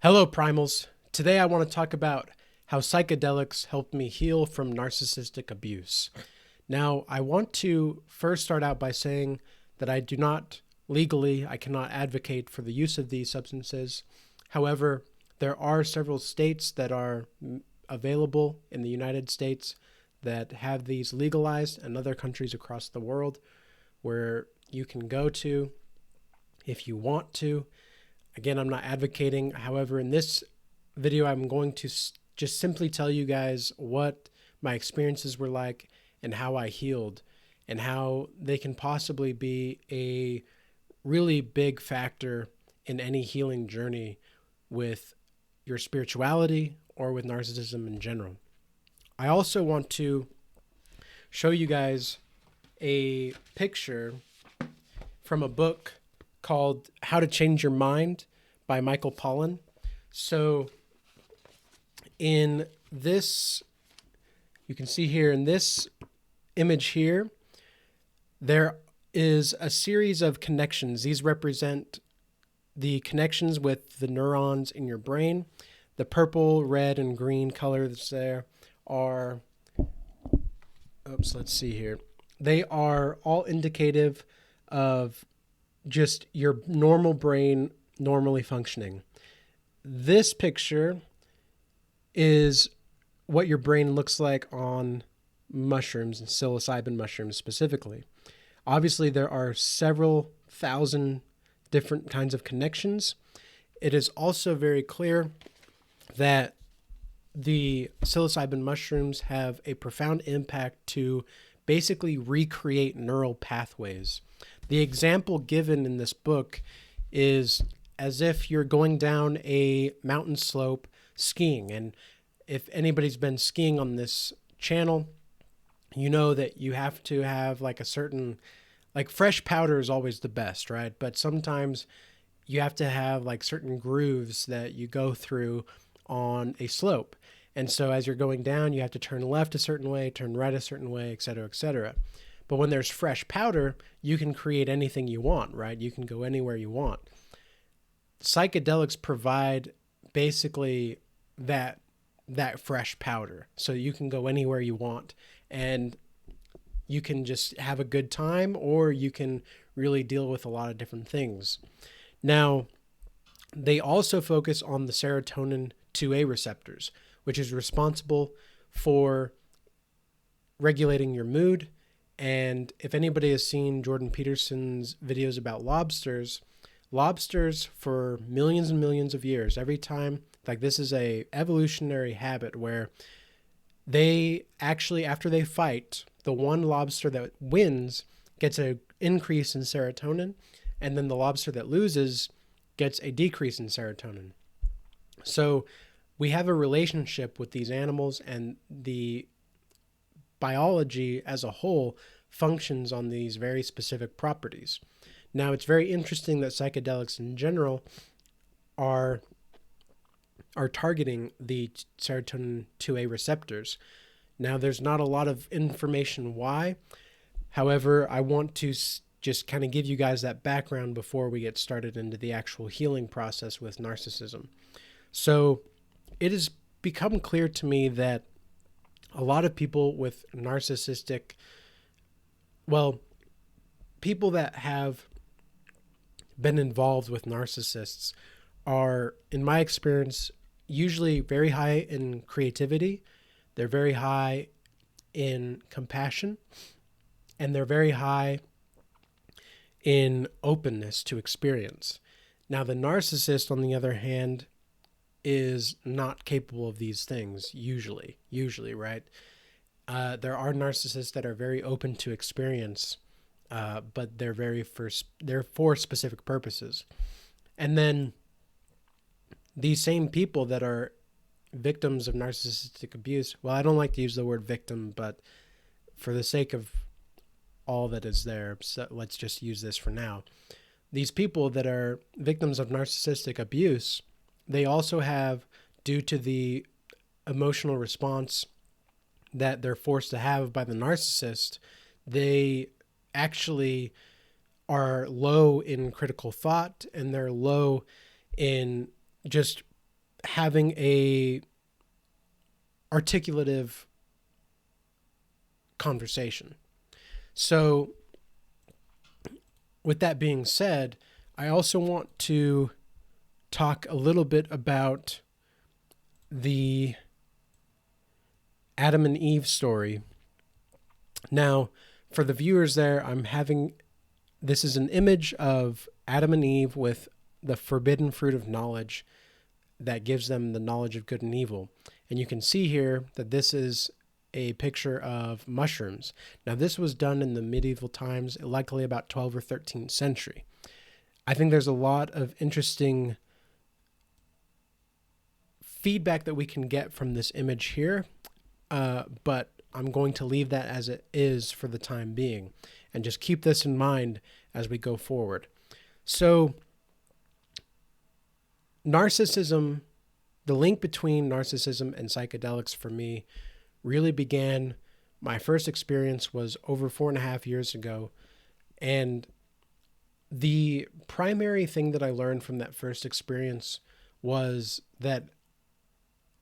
Hello, Primals. Today I want to talk about how psychedelics helped me heal from narcissistic abuse. Now, I want to first start out by saying that I do not legally, I cannot advocate for the use of these substances. However, there are several states that are available in the United States that have these legalized, and other countries across the world where you can go to if you want to. Again, I'm not advocating. However, in this video, I'm going to just simply tell you guys what my experiences were like and how I healed, and how they can possibly be a really big factor in any healing journey with your spirituality or with narcissism in general. I also want to show you guys a picture from a book called How to Change Your Mind by Michael Pollan. So in this, you can see here in this image here, there is a series of connections. These represent the connections with the neurons in your brain. The purple, red, and green colors there are, let's see here. They are all indicative of just your normal brain normally functioning. This picture is what your brain looks like on mushrooms, and psilocybin mushrooms specifically. Obviously, there are several thousand different kinds of connections. It is also very clear that the psilocybin mushrooms have a profound impact to basically recreate neural pathways. The example given in this book is as if you're going down a mountain slope skiing. And if anybody's been skiing on this channel, you know that you have to have like a certain, like fresh powder is always the best, right? But sometimes you have to have like certain grooves that you go through on a slope. And so as you're going down, you have to turn left a certain way, turn right a certain way, et cetera, et cetera. But when there's fresh powder, you can create anything you want, right? You can go anywhere you want. Psychedelics provide basically that fresh powder. So you can go anywhere you want, and you can just have a good time, or you can really deal with a lot of different things. Now, they also focus on the serotonin 2A receptors, which is responsible for regulating your mood. And if anybody has seen Jordan Peterson's videos about lobsters for millions and millions of years, every time, like this is a evolutionary habit where they actually, after they fight, the one lobster that wins gets an increase in serotonin, and then the lobster that loses gets a decrease in serotonin. So we have a relationship with these animals, and the biology as a whole functions on these very specific properties. Now, it's very interesting that psychedelics in general are targeting the serotonin 2A receptors. Now, there's not a lot of information why. However, I want to just kind of give you guys that background before we get started into the actual healing process with narcissism. So it has become clear to me that a lot of people with narcissistic, people that have been involved with narcissists are, in my experience, usually very high in creativity. They're very high in compassion, and they're very high in openness to experience. Now, the narcissist, on the other hand, is not capable of these things usually, right? There are narcissists that are very open to experience, but they're for specific purposes. And then these same people that are victims of narcissistic abuse, well, I don't like to use the word victim, but for the sake of all that is there, so let's just use this for now. These people that are victims of narcissistic abuse, they also have, due to the emotional response that they're forced to have by the narcissist, they actually are low in critical thought, and they're low in just having a articulative conversation. So with that being said, I also want to talk a little bit about the Adam and Eve story. Now, for the viewers there, this is an image of Adam and Eve with the forbidden fruit of knowledge that gives them the knowledge of good and evil. And you can see here that this is a picture of mushrooms. Now, this was done in the medieval times, likely about 12th or 13th century. I think there's a lot of interesting feedback that we can get from this image here, but I'm going to leave that as it is for the time being, and just keep this in mind as we go forward. So, narcissism, the link between narcissism and psychedelics for me really began, my first experience was over 4.5 years ago. And the primary thing that I learned from that first experience was that,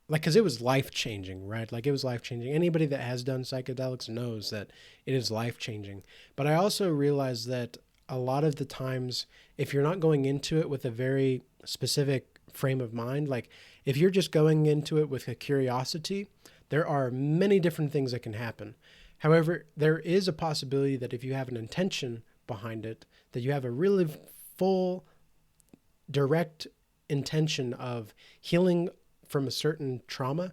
because it was life-changing, right? It was life-changing. Anybody that has done psychedelics knows that it is life-changing. But I also realized that a lot of the times, if you're not going into it with a very specific frame of mind, if you're just going into it with a curiosity, there are many different things that can happen. However, there is a possibility that if you have an intention behind it, that you have a really full, direct intention of healing from a certain trauma,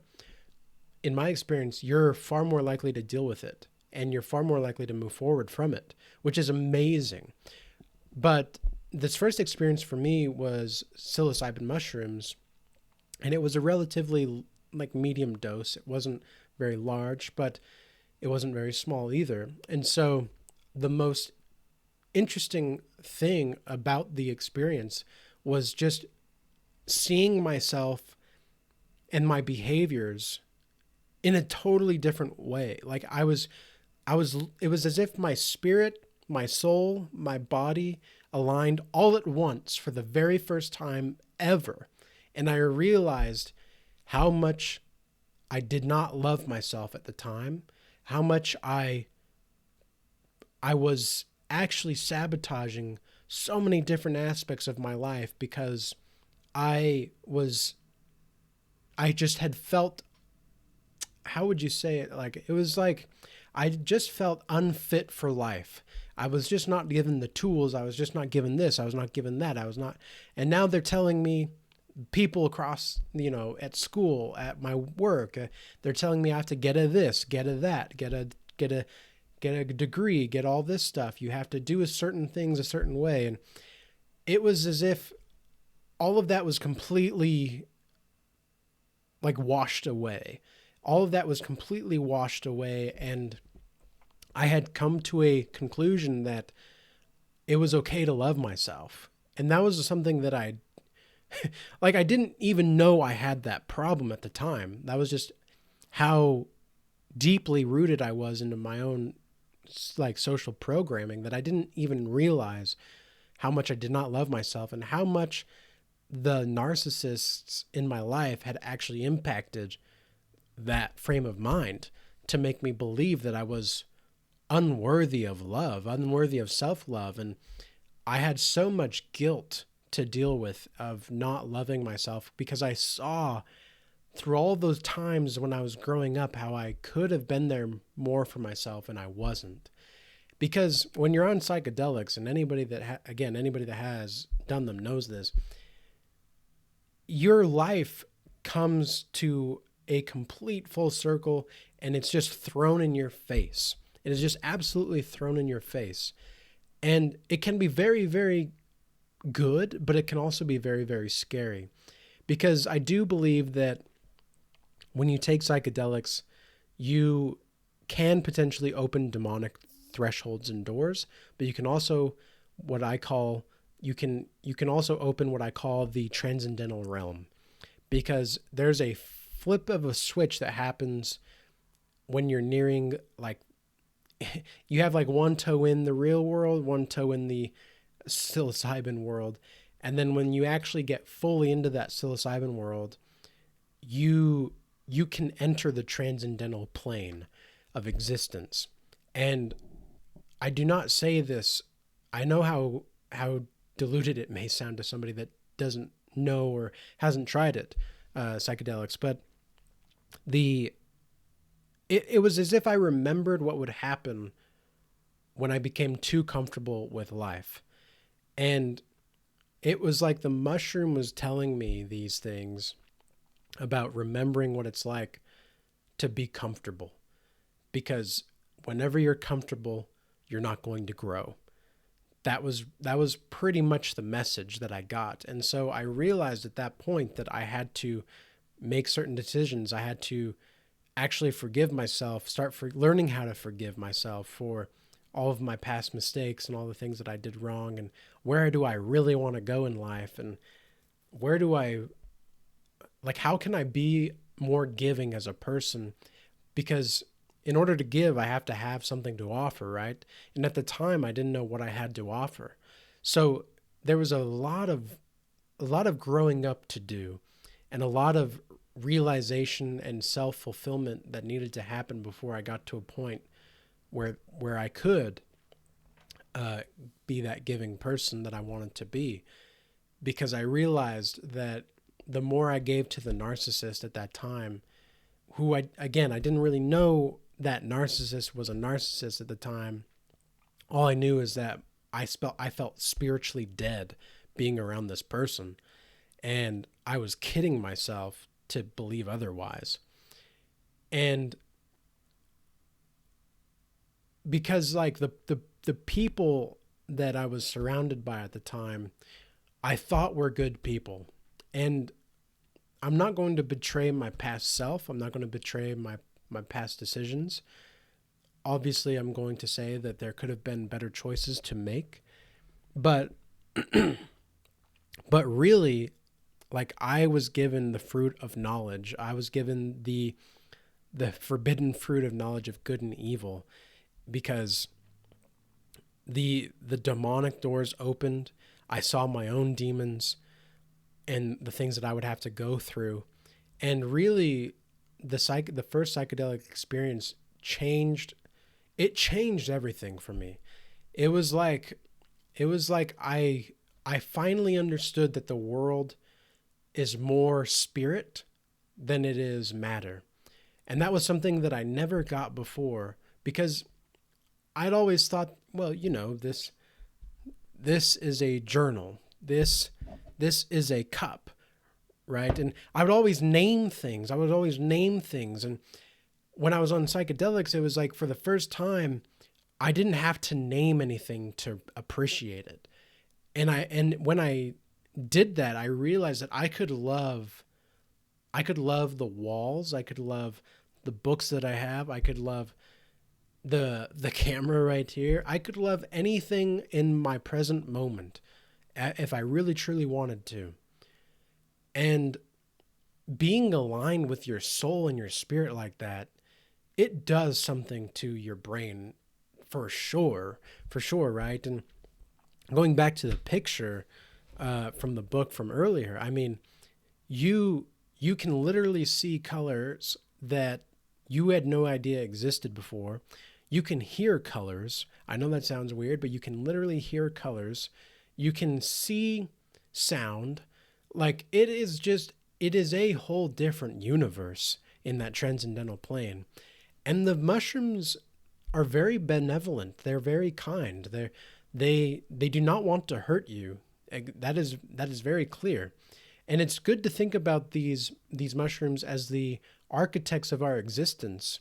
in my experience, you're far more likely to deal with it, and you're far more likely to move forward from it, which is amazing. But this first experience for me was psilocybin mushrooms, and it was a relatively medium dose. It wasn't very large, but it wasn't very small either. And so the most interesting thing about the experience was just seeing myself and my behaviors in a totally different way. It was as if my spirit, my soul, my body aligned all at once for the very first time ever. And I realized how much I did not love myself at the time, how much I was actually sabotaging so many different aspects of my life because I just had felt, how would you say it? It was I just felt unfit for life. I was just not given the tools. I was just not given this. I was not given that. And now they're telling me, people across, at school, at my work, they're telling me I have to get a this, get a that, get a degree, get all this stuff. You have to do certain things a certain way. And it was as if all of that was completely washed away. All of that was completely washed away. And I had come to a conclusion that it was okay to love myself. And that was something that I didn't even know I had that problem at the time. That was just how deeply rooted I was into my own social programming, that I didn't even realize how much I did not love myself and how much the narcissists in my life had actually impacted that frame of mind to make me believe that I was unworthy of love, unworthy of self-love. And I had so much guilt to deal with of not loving myself because I saw through all those times when I was growing up how I could have been there more for myself and I wasn't. Because when you're on psychedelics, and anybody that anybody that has done them knows this, your life comes to a complete full circle and it's just thrown in your face. It is just absolutely thrown in your face. And it can be very, very good, but it can also be very, very scary. Because I do believe that when you take psychedelics, you can potentially open demonic thresholds and doors, but you can also you can also open what I call the transcendental realm, because there's a flip of a switch that happens when you're nearing you have one toe in the real world, one toe in the psilocybin world, and then when you actually get fully into that psilocybin world, you can enter the transcendental plane of existence. And I do not say this. I know how diluted it may sound to somebody that doesn't know or hasn't tried it, psychedelics, but it was as if I remembered what would happen when I became too comfortable with life. And it was like the mushroom was telling me these things about remembering what it's like to be comfortable. Because whenever you're comfortable, you're not going to grow. That was pretty much the message that I got. And so I realized at that point that I had to make certain decisions. I had to actually forgive myself, learning how to forgive myself for all of my past mistakes and all the things that I did wrong, and where do I really want to go in life, and where do I, like, how can I be more giving as a person? Because in order to give, I have to have something to offer, right? And at the time, I didn't know what I had to offer. So there was a lot of growing up to do, and a lot of realization and self-fulfillment that needed to happen before I got to a point where I could be that giving person that I wanted to be. Because I realized that the more I gave to the narcissist at that time, who I didn't really know that narcissist was a narcissist at the time. All I knew is that I felt spiritually dead being around this person, and I was kidding myself to believe otherwise. And because like the people that I was surrounded by at the time, I thought were good people. And I'm not going to betray my past self. I'm not going to betray my past decisions. Obviously, I'm going to say that there could have been better choices to make. But but really, like, I was given the fruit of knowledge. I was given the forbidden fruit of knowledge of good and evil, because the demonic doors opened. I saw my own demons and the things that I would have to go through. And really, the first psychedelic experience changed everything for me. It was like I finally understood that the world is more spirit than it is matter. And that was something that I never got before, because I'd always thought, well, this is a journal. This is a cup, right? And I would always name things. And when I was on psychedelics, it was like, for the first time, I didn't have to name anything to appreciate it. And when I did that, I realized that I could love the walls. I could love the books that I have. I could love the camera right here. I could love anything in my present moment if I really truly wanted to. And being aligned with your soul and your spirit like that, it does something to your brain for sure, right? And going back to the picture from the book from earlier, I mean, you can literally see colors that you had no idea existed before. You can hear colors. I know that sounds weird, but you can literally hear colors. You can see sound. Like, it is a whole different universe in that transcendental plane. And the mushrooms are very benevolent. They're very kind. They do not want to hurt you. That is very clear. And it's good to think about these mushrooms as the architects of our existence,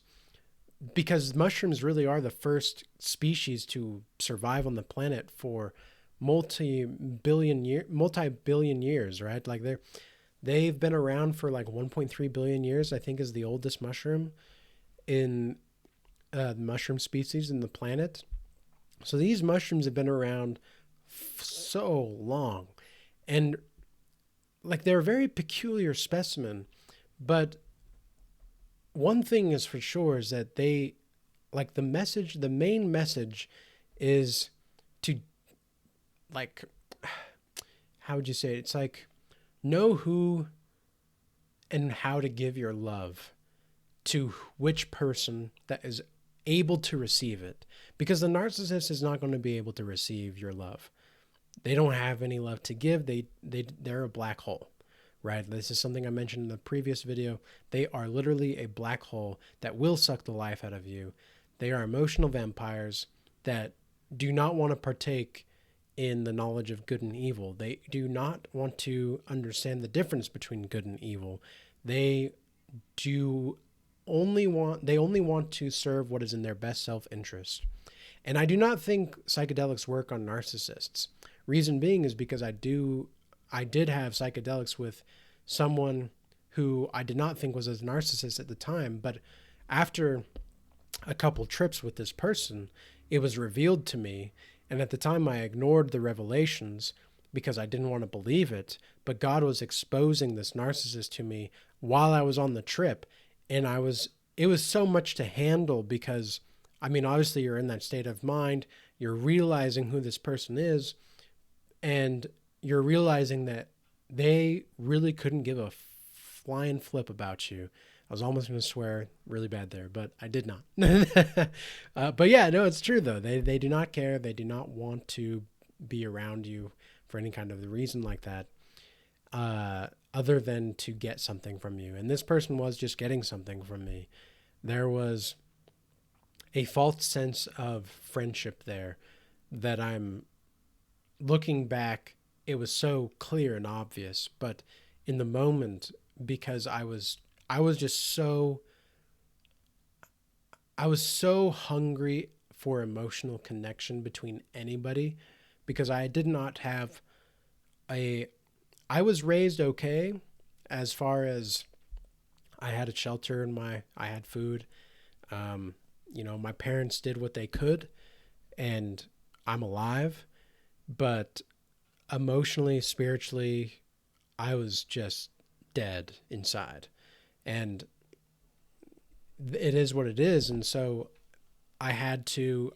because mushrooms really are the first species to survive on the planet for multi-billion years, right? Like they've been around for like 1.3 billion years, I think, is the oldest mushroom in mushroom species in the planet. So these mushrooms have been around so long, and like, they're a very peculiar specimen. But one thing is for sure is that the main message is to, like, how would you say it? It's like, know who and how to give your love to which person that is able to receive it. Because the narcissist is not going to be able to receive your love. They don't have any love to give. They're a black hole, right? This is something I mentioned in the previous video. They are literally a black hole that will suck the life out of you. They are emotional vampires that do not want to partake in the knowledge of good and evil. They do not want to understand the difference between good and evil. They only want to serve what is in their best self-interest. And I do not think psychedelics work on narcissists. Reason being is because I did have psychedelics with someone who I did not think was a narcissist at the time, but after a couple trips with this person, it was revealed to me. And at the time I ignored the revelations because I didn't want to believe it, but God was exposing this narcissist to me while I was on the trip. And it was so much to handle because, I mean, obviously you're in that state of mind, you're realizing who this person is, and you're realizing that they really couldn't give a flying flip about you. I was almost going to swear really bad there, but I did not. But yeah, no, it's true though. They do not care. They do not want to be around you for any kind of reason like that, other than to get something from you. And this person was just getting something from me. There was a false sense of friendship there that I'm looking back. It was so clear and obvious, but in the moment, because I was so hungry for emotional connection between anybody, because I did not have I was raised okay as far as I had a shelter and I had food. My parents did what they could and I'm alive, but emotionally, spiritually, I was just dead inside. And it is what it is. And so I had to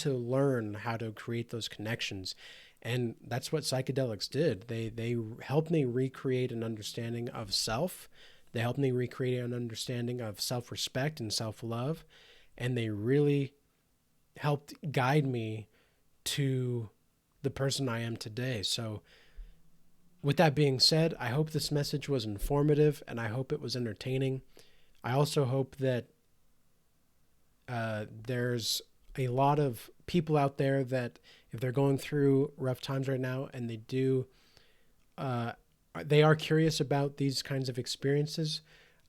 learn how to create those connections. And that's what psychedelics did. They helped me recreate an understanding of self. They helped me recreate an understanding of self-respect and self-love. And they really helped guide me to the person I am today. So with that being said, I hope this message was informative and I hope it was entertaining. I also hope that there's a lot of people out there that if they're going through rough times right now and they are curious about these kinds of experiences.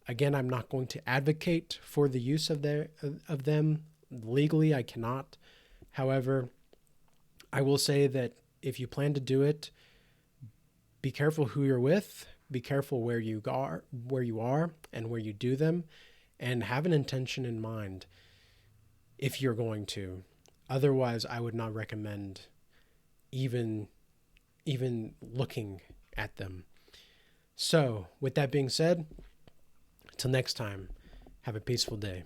Again, I'm not going to advocate for the use of them legally. I cannot. However, I will say that if you plan to do it, be careful who you're with, be careful where you are and where you do them, and have an intention in mind if you're going to. Otherwise, I would not recommend even looking at them. So, with that being said, until next time, have a peaceful day.